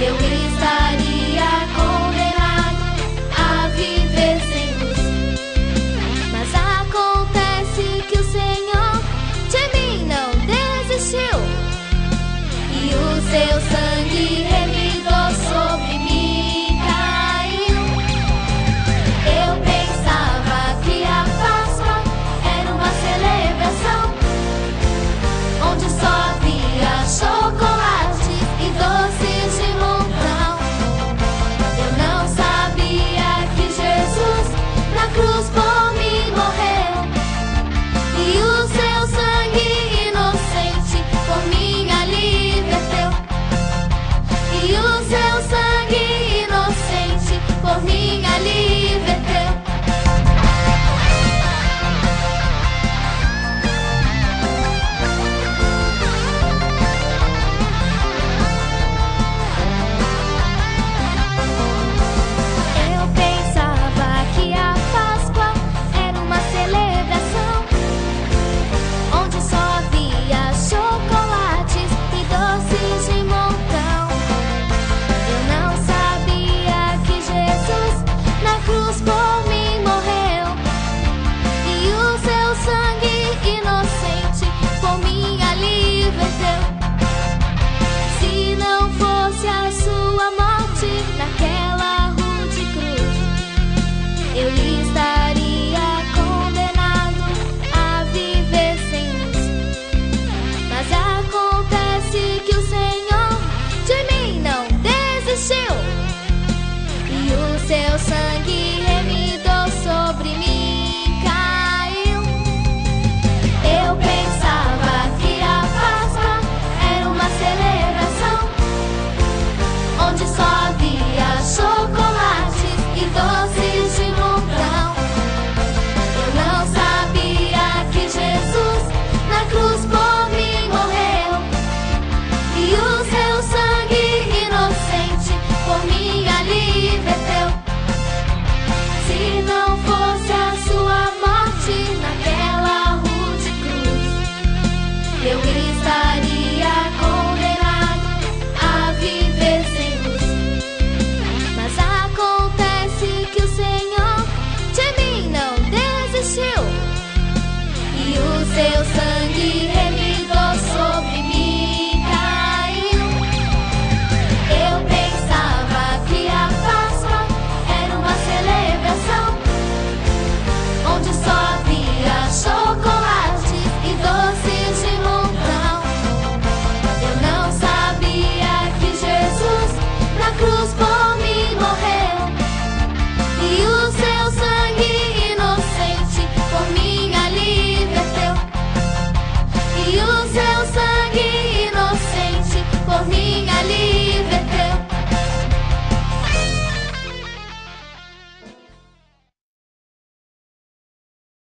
eu estaria condenado a viver sem luz. Mas acontece que o Senhor de mim não desistiu, e o seu sangue remidou sobre mim caiu. Eu pensava que a Páscoa era uma celebração onde só havia chocolates e doces de montão. Eu não sabia que Jesus na cruz por mim morreu, e o seu sangue inocente por minha liberteu. E o seu sangue inocente por minha liberteu. Eu pensava que a Páscoa era uma celebração onde só havia chocolates e doces de montão. Eu não sabia que Jesus na cruz por mim morreu, e o seu sangue inocente por minha liberteu. Se não fosse a sua morte naquela rude cruz, eu estaria condenado a viver sem luz. Mas acontece que o Senhor de mim não desistiu, e o seu sangue remidou sobre mim caiu. Eu pensava que a Páscoa era uma celebração onde só